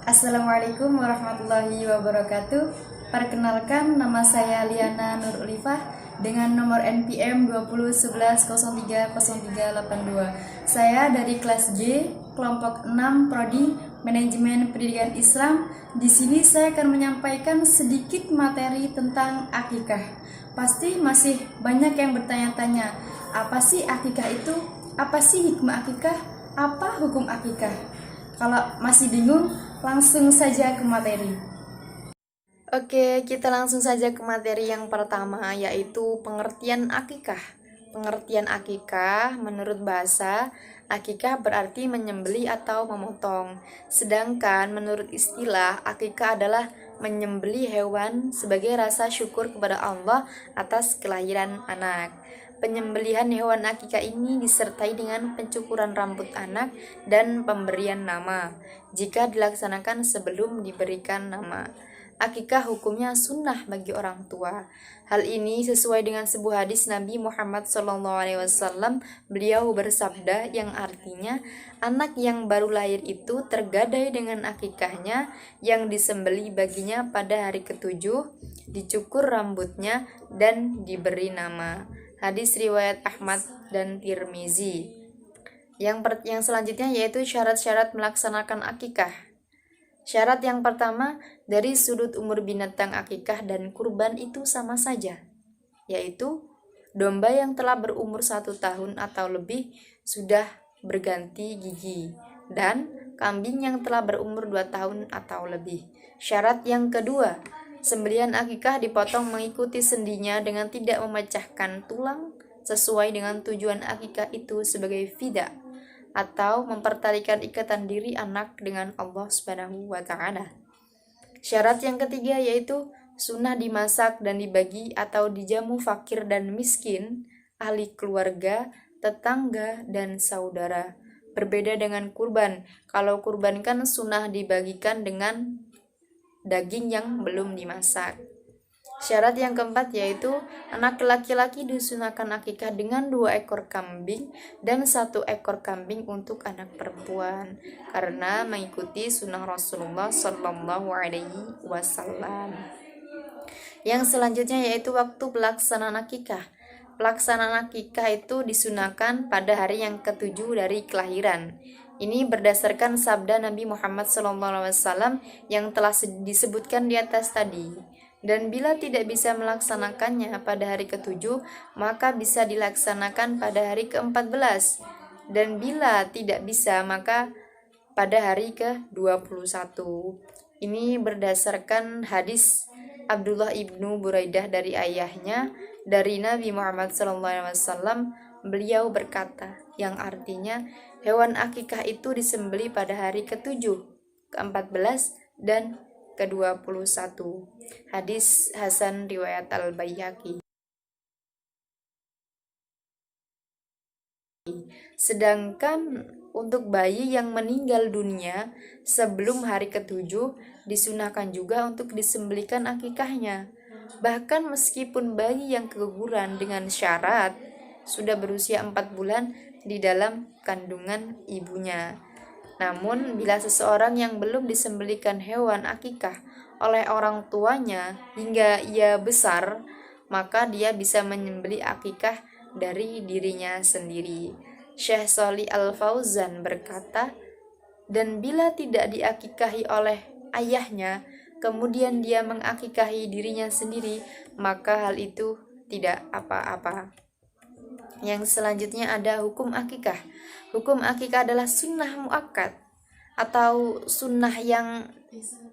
Assalamualaikum warahmatullahi wabarakatuh. Perkenalkan, nama saya Liana Nur Ulifah dengan nomor NPM 2011030382. Saya dari kelas G, kelompok 6 Prodi Manajemen Pendidikan Islam. Di sini saya akan menyampaikan sedikit materi tentang akikah. Pasti masih banyak yang bertanya-tanya, apa sih akikah itu? Apa sih hikmah akikah? Apa hukum akikah? Kalau masih bingung, langsung saja ke materi. Oke, kita langsung saja ke materi yang pertama, yaitu pengertian akikah. Pengertian akikah menurut bahasa, akikah berarti menyembelih atau memotong. Sedangkan menurut istilah, akikah adalah menyembelih hewan sebagai rasa syukur kepada Allah atas kelahiran anak. Penyembelihan hewan akikah ini disertai dengan pencukuran rambut anak dan pemberian nama, jika dilaksanakan sebelum diberikan nama. Akikah hukumnya sunnah bagi orang tua. Hal ini sesuai dengan sebuah hadis Nabi Muhammad SAW. Beliau bersabda yang artinya, anak yang baru lahir itu tergadai dengan akikahnya yang disembeli baginya pada hari ketujuh, dicukur rambutnya dan diberi nama. Hadis riwayat Ahmad dan Tirmizi. Yang selanjutnya yaitu syarat-syarat melaksanakan akikah. Syarat yang pertama, dari sudut umur binatang akikah dan kurban itu sama saja, yaitu domba yang telah berumur 1 tahun atau lebih sudah berganti gigi, dan kambing yang telah berumur 2 tahun atau lebih. Syarat yang kedua, sembelihan akikah dipotong mengikuti sendinya dengan tidak memecahkan tulang sesuai dengan tujuan akikah itu sebagai fida atau mempertalikan ikatan diri anak dengan Allah Subhanahu wa taala. Syarat yang ketiga yaitu sunnah dimasak dan dibagi atau dijamu fakir dan miskin, ahli keluarga, tetangga, dan saudara. Berbeda dengan kurban. Kalau kurban kan sunnah dibagikan dengan daging yang belum dimasak. Syarat yang keempat yaitu anak laki-laki disunahkan akikah dengan 2 ekor kambing dan 1 ekor kambing untuk anak perempuan, karena mengikuti sunnah Rasulullah Shallallahu Alaihi Wasallam. Yang selanjutnya yaitu waktu pelaksanaan akikah. Pelaksanaan akikah itu disunahkan pada hari yang ketujuh dari kelahiran. Ini berdasarkan sabda Nabi Muhammad SAW yang telah disebutkan di atas tadi. Dan bila tidak bisa melaksanakannya pada hari ketujuh, maka bisa dilaksanakan pada hari ke-14. Dan bila tidak bisa, maka pada hari ke-21. Ini berdasarkan hadis Abdullah ibnu Buraidah dari ayahnya, dari Nabi Muhammad SAW. Beliau berkata, yang artinya hewan akikah itu disembeli pada hari ke-7, ke-14, dan ke-21. Hadis Hasan riwayat Al-Baihaqi. Sedangkan untuk bayi yang meninggal dunia sebelum hari ke-7 disunahkan juga untuk disembelikan akikahnya. Bahkan meskipun bayi yang keguguran dengan syarat sudah berusia 4 bulan di dalam kandungan ibunya. Namun bila seseorang yang belum disembelikan hewan akikah oleh orang tuanya hingga ia besar, maka dia bisa menyembelih akikah dari dirinya sendiri. Syekh Shalih Al-Fauzan berkata, dan bila tidak diakikahi oleh ayahnya, kemudian dia mengakikahi dirinya sendiri, maka hal itu tidak apa-apa. Yang selanjutnya ada hukum akikah. Hukum akikah adalah sunnah muakkad atau sunnah yang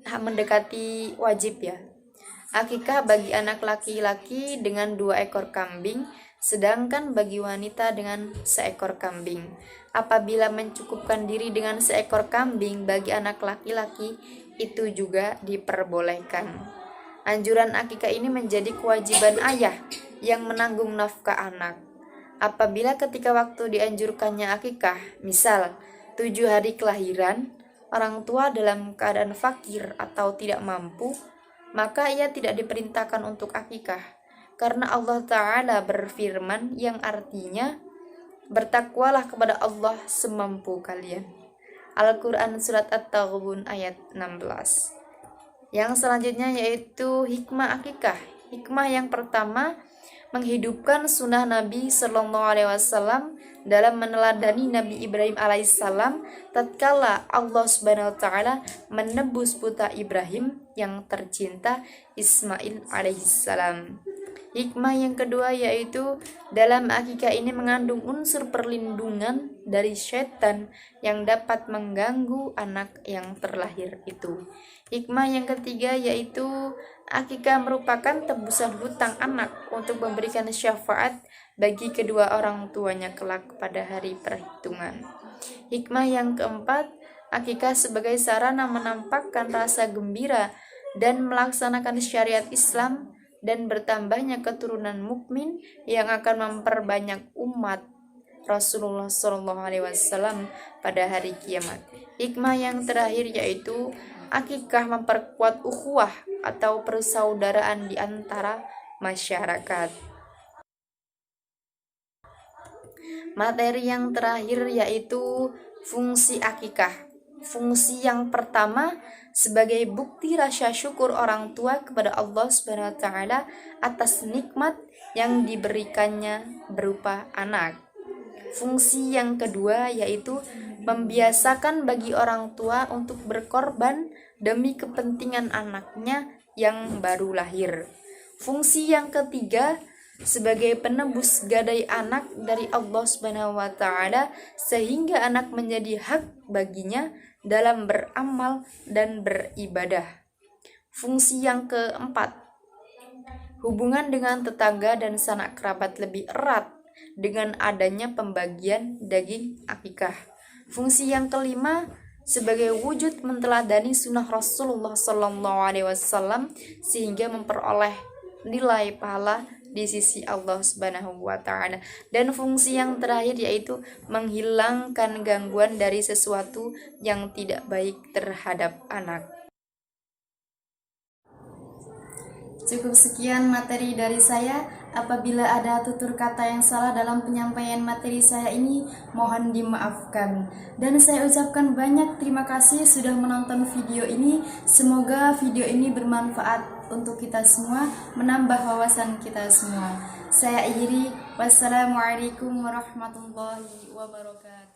mendekati wajib ya. Akikah bagi anak laki-laki dengan 2 ekor kambing, sedangkan bagi wanita dengan 1 ekor kambing. Apabila mencukupkan diri dengan 1 ekor kambing bagi anak laki-laki, itu juga diperbolehkan. Anjuran akikah ini menjadi kewajiban ayah yang menanggung nafkah anak. Apabila ketika waktu dianjurkannya akikah, misal 7 hari kelahiran, orang tua dalam keadaan fakir atau tidak mampu, maka ia tidak diperintahkan untuk akikah. Karena Allah Ta'ala berfirman yang artinya, bertakwalah kepada Allah semampu kalian. Al-Quran Surat At-Taghabun ayat 16. Yang selanjutnya yaitu hikmah akikah. Hikmah yang pertama, menghidupkan sunnah Nabi Shallallahu Alaihi Wasallam dalam meneladani Nabi Ibrahim alaihissalam tatkala Allah Subhanahu Wa Taala menebus putra Ibrahim yang tercinta Ismail alaihissalam. Hikmah yang kedua yaitu dalam akikah ini mengandung unsur perlindungan dari setan yang dapat mengganggu anak yang terlahir itu. Hikmah yang ketiga yaitu akikah merupakan tebusan hutang anak untuk memberikan syafaat bagi kedua orang tuanya kelak pada hari perhitungan. Hikmah yang keempat, akikah sebagai sarana menampakkan rasa gembira dan melaksanakan syariat Islam dan bertambahnya keturunan mukmin yang akan memperbanyak umat Rasulullah Shallallahu Alaihi Wasallam pada hari kiamat. Hikmah yang terakhir yaitu akikah memperkuat ukhuwah atau persaudaraan di antara masyarakat. Materi yang terakhir yaitu fungsi akikah. Fungsi yang pertama sebagai bukti rasa syukur orang tua kepada Allah Subhanahu wa taala atas nikmat yang diberikannya berupa anak. Fungsi yang kedua yaitu membiasakan bagi orang tua untuk berkorban demi kepentingan anaknya yang baru lahir. Fungsi yang ketiga sebagai penebus gadai anak dari Allah Subhanahu wa taala sehingga anak menjadi hak baginya dalam beramal dan beribadah. Fungsi yang keempat, hubungan dengan tetangga dan sanak kerabat lebih erat dengan adanya pembagian daging akikah. Fungsi yang kelima, sebagai wujud menteladani sunnah Rasulullah Sallallahu Alaihi Wasallam sehingga memperoleh nilai pahala di sisi Allah Subhanahu wa taala. Dan fungsi yang terakhir yaitu menghilangkan gangguan dari sesuatu yang tidak baik terhadap anak. Cukup sekian materi dari saya. Apabila ada tutur kata yang salah dalam penyampaian materi saya ini, mohon dimaafkan. Dan saya ucapkan banyak terima kasih sudah menonton video ini. Semoga video ini bermanfaat untuk kita semua, menambah wawasan kita semua. Saya akhiri. Wassalamualaikum warahmatullahi wabarakatuh.